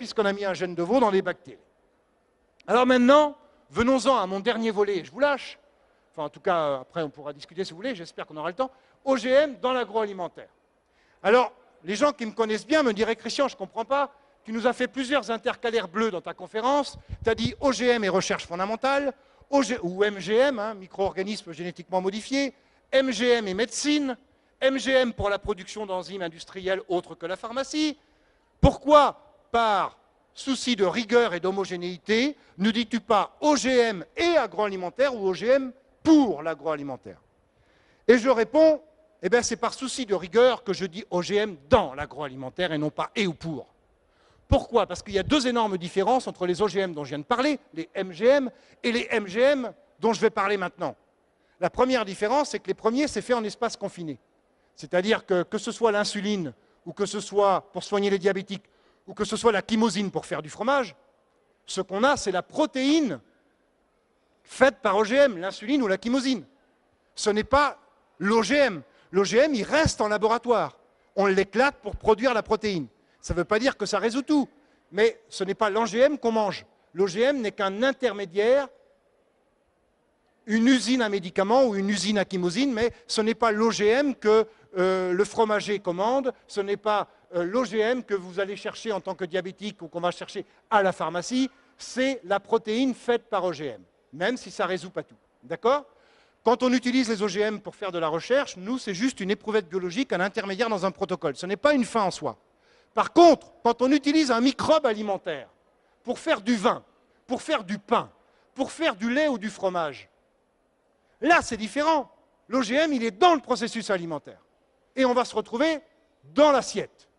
puisqu'on a mis un gène de veau dans les bactéries. Alors maintenant, venons-en à mon dernier volet, je vous lâche. Enfin, en tout cas, après, on pourra discuter si vous voulez, j'espère qu'on aura le temps. OGM dans l'agroalimentaire. Alors, les gens qui me connaissent bien me diraient, Christian, je ne comprends pas, tu nous as fait plusieurs intercalaires bleus dans ta conférence, tu as dit OGM et recherche fondamentale, ou MGM, hein, micro-organismes génétiquement modifiés, MGM et médecine, MGM pour la production d'enzymes industrielles autres que la pharmacie. Pourquoi, par souci de rigueur et d'homogénéité, ne dis-tu pas OGM et agroalimentaire ou OGM pour l'agroalimentaire? Et je réponds, eh bien c'est par souci de rigueur que je dis OGM dans l'agroalimentaire et non pas et ou pour. Pourquoi? Parce qu'il y a deux énormes différences entre les OGM dont je viens de parler, les MGM, et les MGM dont je vais parler maintenant. La première différence, c'est que les premiers, c'est fait en espace confiné. C'est-à-dire que ce soit l'insuline, ou que ce soit pour soigner les diabétiques, ou que ce soit la chymosine pour faire du fromage, ce qu'on a, c'est la protéine faite par OGM, l'insuline ou la chymosine. Ce n'est pas l'OGM. L'OGM, il reste en laboratoire. On l'éclate pour produire la protéine. Ça ne veut pas dire que ça résout tout, mais ce n'est pas l'OGM qu'on mange. L'OGM n'est qu'un intermédiaire, une usine à médicaments ou une usine à chymosine, mais ce n'est pas l'OGM que le fromager commande, ce n'est pas l'OGM que vous allez chercher en tant que diabétique ou qu'on va chercher à la pharmacie, c'est la protéine faite par OGM, même si ça ne résout pas tout. D'accord? Quand on utilise les OGM pour faire de la recherche, nous, c'est juste une éprouvette biologique, un intermédiaire dans un protocole. Ce n'est pas une fin en soi. Par contre, quand on utilise un microbe alimentaire pour faire du vin, pour faire du pain, pour faire du lait ou du fromage, là, c'est différent. L'OGM, il est dans le processus alimentaire. Et on va se retrouver dans l'assiette.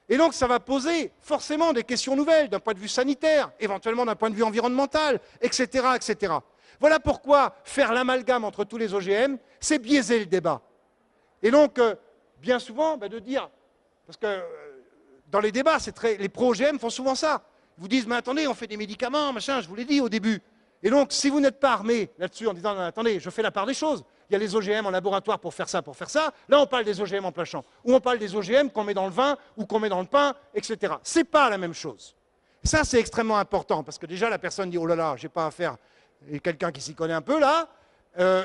Et donc, ça va poser forcément des questions nouvelles d'un point de vue sanitaire, éventuellement d'un point de vue environnemental, etc., etc. Voilà pourquoi faire l'amalgame entre tous les OGM, c'est biaiser le débat. Et donc, bien souvent, de dire, parce que dans les débats, les pro-OGM font souvent ça. Ils vous disent, mais attendez, on fait des médicaments, machin, je vous l'ai dit au début. Et donc, si vous n'êtes pas armé là-dessus en disant, non, attendez, je fais la part des choses, il y a les OGM en laboratoire pour faire ça, là on parle des OGM en plein champ, ou on parle des OGM qu'on met dans le vin, ou qu'on met dans le pain, etc. Ce n'est pas la même chose. Ça, c'est extrêmement important, parce que déjà, la personne dit, oh là là, je n'ai pas affaire à quelqu'un qui s'y connaît un peu là,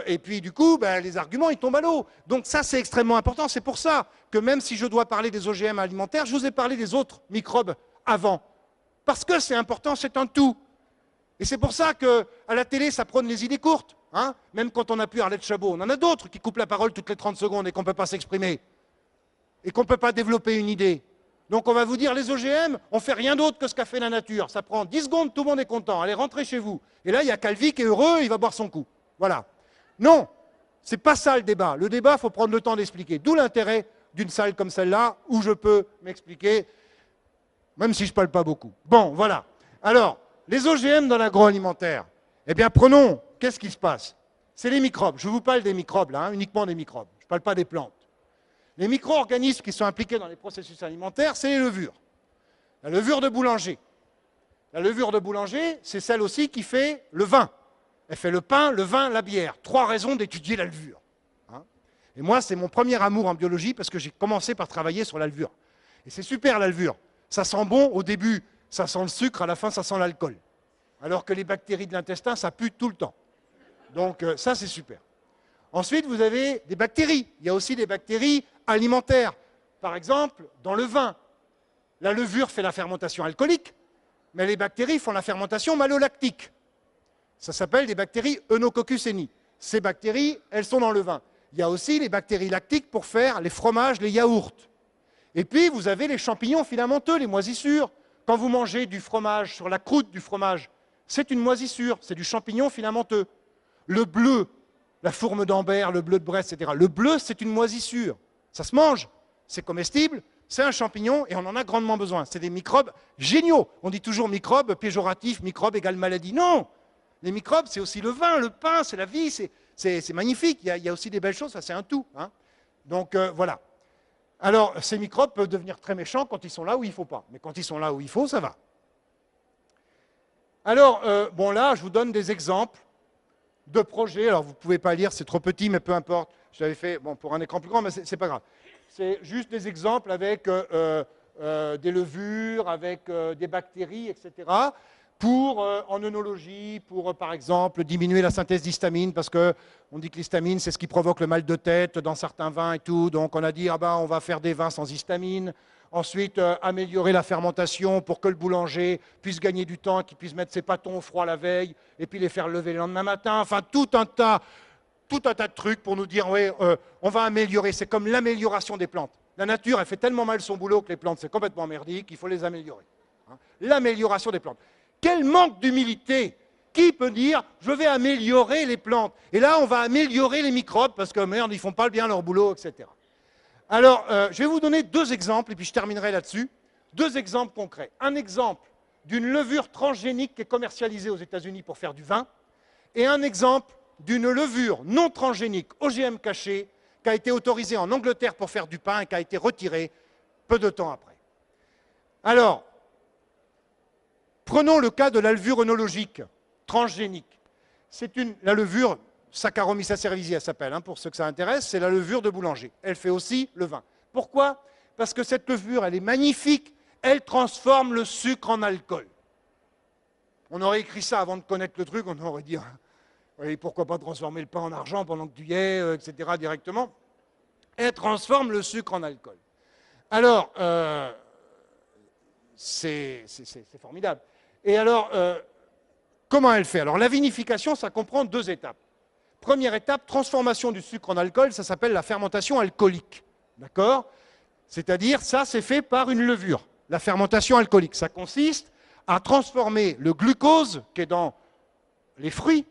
et puis du coup, les arguments, ils tombent à l'eau. Donc ça, c'est extrêmement important. C'est pour ça que même si je dois parler des OGM alimentaires, je vous ai parlé des autres microbes avant. Parce que c'est important, c'est un tout. Et c'est pour ça qu'à la télé, ça prône les idées courtes. Hein, même quand on n'a plus Arlette Chabot, on en a d'autres qui coupent la parole toutes les 30 secondes et qu'on ne peut pas s'exprimer. Et qu'on ne peut pas développer une idée. Donc on va vous dire, les OGM, on ne fait rien d'autre que ce qu'a fait la nature. Ça prend 10 secondes, tout le monde est content. Allez, rentrez chez vous. Et là, il y a Calvi qui est heureux, il va boire son coup. Voilà. Non, ce n'est pas ça le débat. Le débat, il faut prendre le temps d'expliquer. D'où l'intérêt d'une salle comme celle-là, où je peux m'expliquer, même si je ne parle pas beaucoup. Bon, voilà. Alors, les OGM dans l'agroalimentaire, eh bien, prenons, qu'est-ce qui se passe? C'est les microbes. Je vous parle des microbes, là, uniquement des microbes. Je ne parle pas des plantes. Les micro-organismes qui sont impliqués dans les processus alimentaires, c'est les levures. La levure de boulanger. La levure de boulanger, c'est celle aussi qui fait le vin. Elle fait le pain, le vin, la bière. 3 raisons d'étudier la levure. Hein, et moi, c'est mon premier amour en biologie parce que j'ai commencé par travailler sur la levure. Et c'est super la levure. Ça sent bon au début, ça sent le sucre, à la fin, ça sent l'alcool. Alors que les bactéries de l'intestin, ça pue tout le temps. Donc ça, c'est super. Ensuite, vous avez des bactéries. Il y a aussi des bactéries alimentaires. Par exemple, dans le vin, la levure fait la fermentation alcoolique, mais les bactéries font la fermentation malolactique. Ça s'appelle des bactéries Eunococcus-heni. Ces bactéries, elles sont dans le vin. Il y a aussi les bactéries lactiques pour faire les fromages, les yaourts. Et puis, vous avez les champignons filamenteux, les moisissures. Quand vous mangez du fromage sur la croûte du fromage, c'est une moisissure, c'est du champignon filamenteux. Le bleu, la fourme d'Ambert, le bleu de Brest, etc. Le bleu, c'est une moisissure. Ça se mange, c'est comestible, c'est un champignon et on en a grandement besoin. C'est des microbes géniaux. On dit toujours microbes, péjoratif, microbe égale maladie. Non! Les microbes, c'est aussi le vin, le pain, c'est la vie, c'est magnifique. Il y a aussi des belles choses, ça c'est un tout. Hein. Donc voilà. Alors, ces microbes peuvent devenir très méchants quand ils sont là où il ne faut pas. Mais quand ils sont là où il faut, ça va. Alors, bon là, je vous donne des exemples de projets. Alors, vous ne pouvez pas lire, c'est trop petit, mais peu importe. Je l'avais fait pour un écran plus grand, mais ce n'est pas grave. C'est juste des exemples avec des levures, avec des bactéries, etc., pour, en œnologie, pour, par exemple, diminuer la synthèse d'histamine, parce qu'on dit que l'histamine, c'est ce qui provoque le mal de tête dans certains vins et tout. Donc, on a dit, ah ben, on va faire des vins sans histamine. Ensuite, améliorer la fermentation pour que le boulanger puisse gagner du temps, qu'il puisse mettre ses pâtons au froid la veille, et puis les faire lever le lendemain matin. Enfin, tout un tas de trucs pour nous dire, oui, on va améliorer. C'est comme l'amélioration des plantes. La nature, elle fait tellement mal son boulot que les plantes, c'est complètement merdique, il faut les améliorer. Hein. L'amélioration des plantes. Quel manque d'humilité! Qui peut dire, je vais améliorer les plantes? Et là, on va améliorer les microbes, parce que merde, ils ne font pas bien leur boulot, etc. Alors, je vais vous donner deux exemples, et puis je terminerai là-dessus. Deux exemples concrets. Un exemple d'une levure transgénique qui est commercialisée aux États-Unis pour faire du vin, et un exemple d'une levure non transgénique, OGM caché, qui a été autorisée en Angleterre pour faire du pain et qui a été retirée peu de temps après. Alors, prenons le cas de la levure œnologique transgénique. C'est la levure Saccharomyces cerevisiae, elle s'appelle, hein, pour ceux que ça intéresse, c'est la levure de boulanger. Elle fait aussi le vin. Pourquoi? Parce que cette levure, elle est magnifique, elle transforme le sucre en alcool. On aurait écrit ça avant de connaître le truc, on aurait dit, oui, pourquoi pas transformer le pain en argent pendant que tu y es, etc., directement. Elle transforme le sucre en alcool. Alors, c'est formidable. Et alors, comment elle fait? Alors, la vinification, ça comprend deux étapes. Première étape, transformation du sucre en alcool, ça s'appelle la fermentation alcoolique. D'accord? C'est-à-dire, ça, c'est fait par une levure. La fermentation alcoolique, ça consiste à transformer le glucose qui est dans les fruits,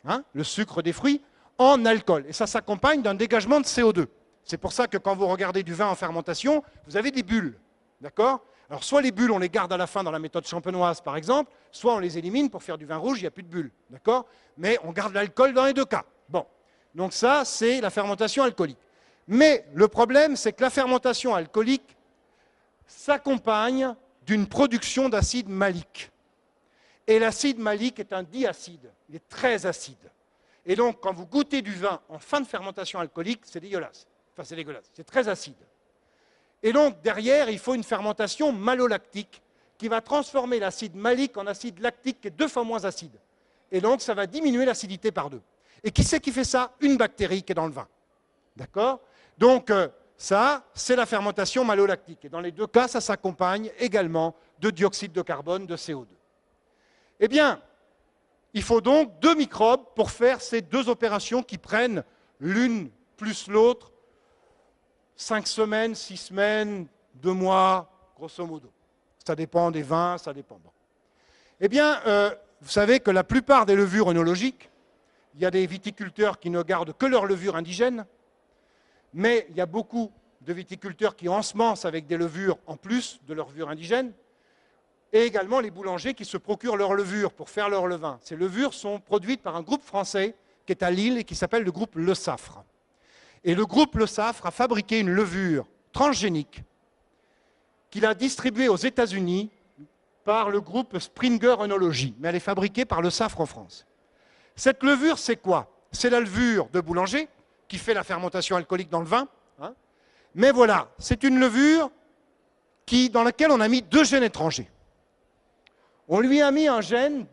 hein, le sucre des fruits, en alcool. Et ça s'accompagne d'un dégagement de CO2. C'est pour ça que quand vous regardez du vin en fermentation, vous avez des bulles. D'accord? Alors, soit les bulles, on les garde à la fin dans la méthode champenoise, par exemple, soit on les élimine pour faire du vin rouge, il n'y a plus de bulles. D'accord? Mais on garde l'alcool dans les deux cas. Bon. Donc ça, c'est la fermentation alcoolique. Mais le problème, c'est que la fermentation alcoolique s'accompagne d'une production d'acide malique. Et l'acide malique est un diacide. Il est très acide. Et donc, quand vous goûtez du vin en fin de fermentation alcoolique, c'est dégueulasse. Enfin, c'est dégueulasse. C'est très acide. Et donc, derrière, il faut une fermentation malolactique qui va transformer l'acide malique en acide lactique qui est 2 fois moins acide. Et donc, ça va diminuer l'acidité par 2. Et qui c'est qui fait ça? Une bactérie qui est dans le vin. D'accord? Donc, ça, c'est la fermentation malolactique. Et dans les deux cas, ça s'accompagne également de dioxyde de carbone, de CO2. Eh bien, il faut donc 2 microbes pour faire ces 2 opérations qui prennent l'une plus l'autre 5 semaines, 6 semaines, 2 mois, grosso modo. Ça dépend des vins, ça dépend. Bon. Eh bien, vous savez que la plupart des levures œnologiques, il y a des viticulteurs qui ne gardent que leur levure indigène, mais il y a beaucoup de viticulteurs qui ensemencent avec des levures en plus de leur levure indigène, et également les boulangers qui se procurent leur levure pour faire leur levain. Ces levures sont produites par un groupe français qui est à Lille et qui s'appelle le groupe Le Saffre. Et le groupe Le Saffre a fabriqué une levure transgénique qu'il a distribuée aux États-Unis par le groupe Springer Œnologie, mais elle est fabriquée par Le Saffre en France. Cette levure, c'est quoi? C'est la levure de boulanger qui fait la fermentation alcoolique dans le vin. Hein. Mais voilà, c'est une levure dans laquelle on a mis 2 gènes étrangers. On lui a mis un gène,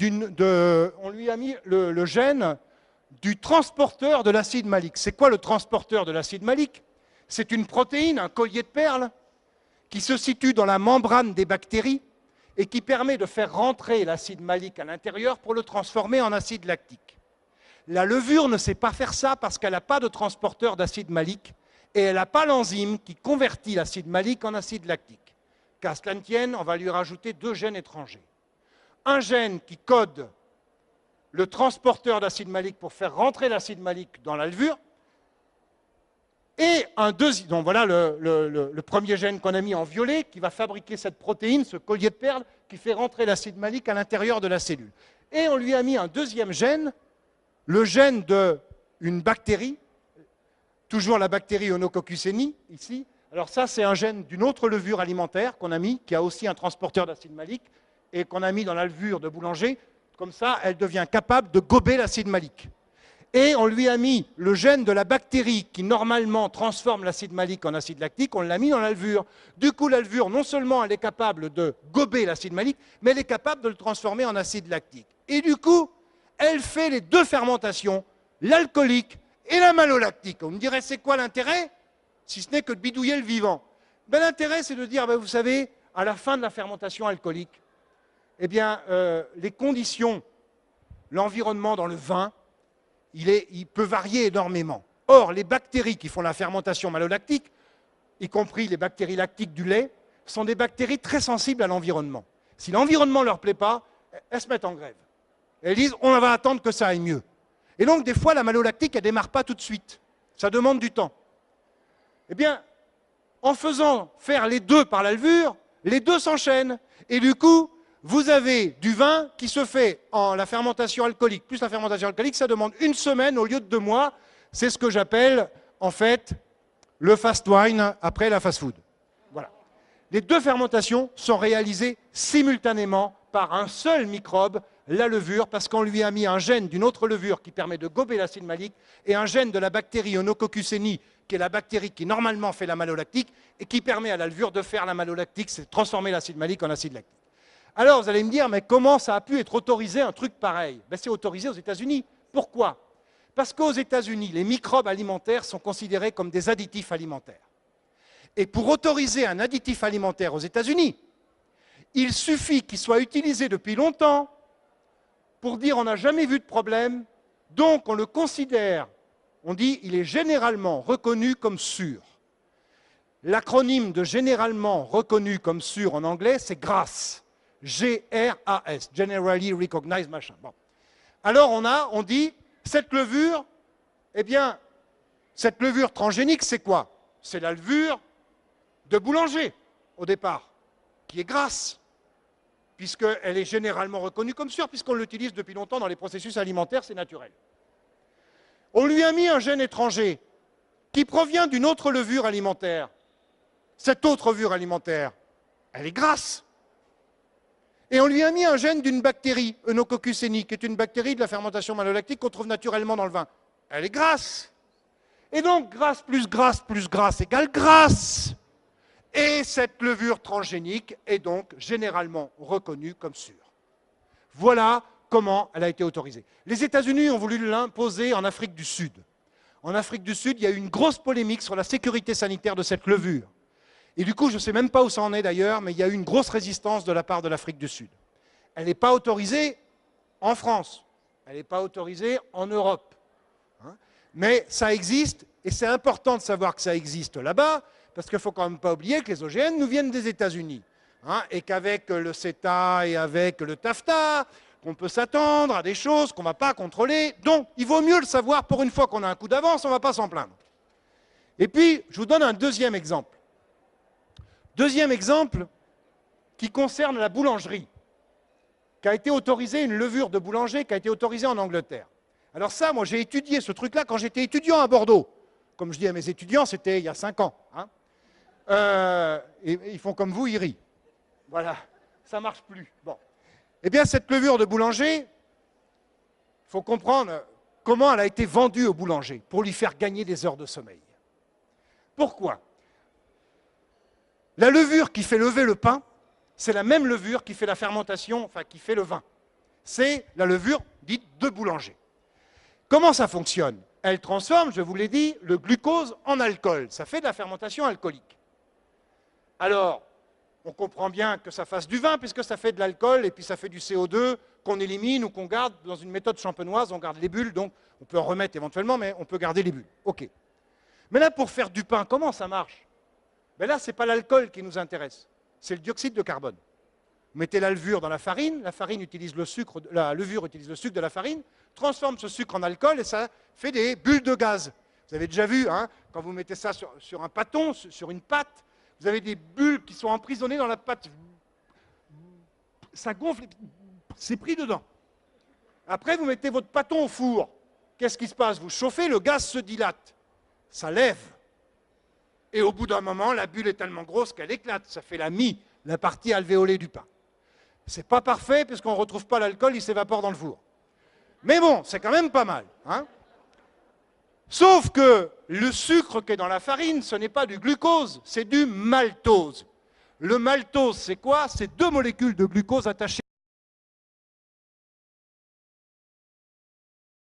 on lui a mis le gène du transporteur de l'acide malique. C'est quoi le transporteur de l'acide malique? C'est une protéine, un collier de perles, qui se situe dans la membrane des bactéries et qui permet de faire rentrer l'acide malique à l'intérieur pour le transformer en acide lactique. La levure ne sait pas faire ça parce qu'elle n'a pas de transporteur d'acide malique et elle n'a pas l'enzyme qui convertit l'acide malique en acide lactique. Qu'à cela ne tienne, on va lui rajouter 2 gènes étrangers. Un gène qui code le transporteur d'acide malique pour faire rentrer l'acide malique dans la levure, et un deuxième, donc voilà le premier gène qu'on a mis en violet, qui va fabriquer cette protéine, ce collier de perles, qui fait rentrer l'acide malique à l'intérieur de la cellule. Et on lui a mis un deuxième gène, le gène d'une bactérie, toujours la bactérie Œnococcus heni, ici. Alors ça, c'est un gène d'une autre levure alimentaire qu'on a mis, qui a aussi un transporteur d'acide malique, et qu'on a mis dans la levure de boulanger. Comme ça, elle devient capable de gober l'acide malique. et on lui a mis le gène de la bactérie qui normalement transforme l'acide malique en acide lactique, on l'a mis dans la levure. Du coup, la levure, non seulement elle est capable de gober l'acide malique, mais elle est capable de le transformer en acide lactique. Et du coup, elle fait les deux fermentations, l'alcoolique et la malolactique. On me dirait, c'est quoi l'intérêt? Si ce n'est que de bidouiller le vivant. Ben, l'intérêt, c'est de dire, ben, vous savez, à la fin de la fermentation alcoolique, eh bien, les conditions, l'environnement dans le vin, il peut varier énormément. Or, les bactéries qui font la fermentation malolactique, y compris les bactéries lactiques du lait, sont des bactéries très sensibles à l'environnement. Si l'environnement ne leur plaît pas, elles se mettent en grève. Elles disent, on va attendre que ça aille mieux. Et donc, des fois, la malolactique, elle ne démarre pas tout de suite. Ça demande du temps. Eh bien, en faisant faire les deux par la levure, les deux s'enchaînent. Et du coup, vous avez du vin qui se fait en la fermentation alcoolique. Plus la fermentation alcoolique, ça demande 1 semaine au lieu de 2 mois. C'est ce que j'appelle, en fait, le fast wine après la fast food. Voilà. Les deux fermentations sont réalisées simultanément par un seul microbe, la levure, parce qu'on lui a mis un gène d'une autre levure qui permet de gober l'acide malique et un gène de la bactérie Eunococcus heni, qui est la bactérie qui normalement fait la malolactique et qui permet à la levure de faire la malolactique, c'est transformer l'acide malique en acide lactique. Alors vous allez me dire, mais comment ça a pu être autorisé un truc pareil? Ben, c'est autorisé aux États-Unis. Pourquoi? Parce qu'aux États-Unis, les microbes alimentaires sont considérés comme des additifs alimentaires. Et pour autoriser un additif alimentaire aux États-Unis, il suffit qu'il soit utilisé depuis longtemps pour dire on n'a jamais vu de problème, donc on le considère, on dit il est généralement reconnu comme sûr. L'acronyme de généralement reconnu comme sûr en anglais, c'est GRAS. G-R-A-S, Generally Recognized Machin. Bon. Alors on dit, cette levure, eh bien, cette levure transgénique, c'est quoi? C'est la levure de boulanger, au départ, qui est grasse, puisqu'elle est généralement reconnue comme sûre, puisqu'on l'utilise depuis longtemps dans les processus alimentaires, c'est naturel. On lui a mis un gène étranger qui provient d'une autre levure alimentaire. Cette autre levure alimentaire, elle est grasse. Et on lui a mis un gène d'une bactérie, Eunococcus heni, qui est une bactérie de la fermentation malolactique qu'on trouve naturellement dans le vin. Elle est grasse. Et donc, grasse plus grasse égale grasse. Et cette levure transgénique est donc généralement reconnue comme sûre. Voilà comment elle a été autorisée. Les États-Unis ont voulu l'imposer en Afrique du Sud. En Afrique du Sud, il y a eu une grosse polémique sur la sécurité sanitaire de cette levure. Et du coup, je ne sais même pas où ça en est d'ailleurs, mais il y a eu une grosse résistance de la part de l'Afrique du Sud. Elle n'est pas autorisée en France, elle n'est pas autorisée en Europe. Hein, mais ça existe, et c'est important de savoir que ça existe là-bas, parce qu'il ne faut quand même pas oublier que les OGM nous viennent des États-Unis. Hein, et qu'avec le CETA et avec le TAFTA, on peut s'attendre à des choses qu'on ne va pas contrôler. Donc, il vaut mieux le savoir pour une fois qu'on a un coup d'avance, on ne va pas s'en plaindre. Et puis, je vous donne un deuxième exemple. Deuxième exemple qui concerne la boulangerie, qui a été autorisée, une levure de boulanger qui a été autorisée en Angleterre. Alors ça, moi j'ai étudié ce truc-là quand j'étais étudiant à Bordeaux. Comme je dis à mes étudiants, c'était il y a 5 ans. Hein. Et ils font comme vous, ils rient. Voilà, ça ne marche plus. Bon. Eh bien, cette levure de boulanger, il faut comprendre comment elle a été vendue au boulanger pour lui faire gagner des heures de sommeil. Pourquoi? La levure qui fait lever le pain, c'est la même levure qui fait la fermentation, enfin qui fait le vin. C'est la levure dite de boulanger. Comment ça fonctionne? Elle transforme, je vous l'ai dit, le glucose en alcool. Ça fait de la fermentation alcoolique. Alors, on comprend bien que ça fasse du vin, puisque ça fait de l'alcool, et puis ça fait du CO2 qu'on élimine ou qu'on garde dans une méthode champenoise, on garde les bulles, donc on peut en remettre éventuellement, mais on peut garder les bulles. OK. Mais là, pour faire du pain, comment ça marche? Ben là, ce n'est pas l'alcool qui nous intéresse, c'est le dioxyde de carbone. Vous mettez la levure dans la farine utilise le sucre, la levure utilise le sucre de la farine, transforme ce sucre en alcool et ça fait des bulles de gaz. Vous avez déjà vu, hein, quand vous mettez ça sur un pâton, sur une pâte, vous avez des bulles qui sont emprisonnées dans la pâte. Ça gonfle, c'est pris dedans. Après, vous mettez votre pâton au four. Qu'est-ce qui se passe? Vous chauffez, le gaz se dilate. Ça lève. Et au bout d'un moment, la bulle est tellement grosse qu'elle éclate. Ça fait la mie, la partie alvéolée du pain. C'est pas parfait, puisqu'on ne retrouve pas l'alcool, il s'évapore dans le four. Mais bon, c'est quand même pas mal. Hein. Sauf que le sucre qui est dans la farine, ce n'est pas du glucose, c'est du maltose. Le maltose, c'est quoi? C'est deux molécules de glucose attachées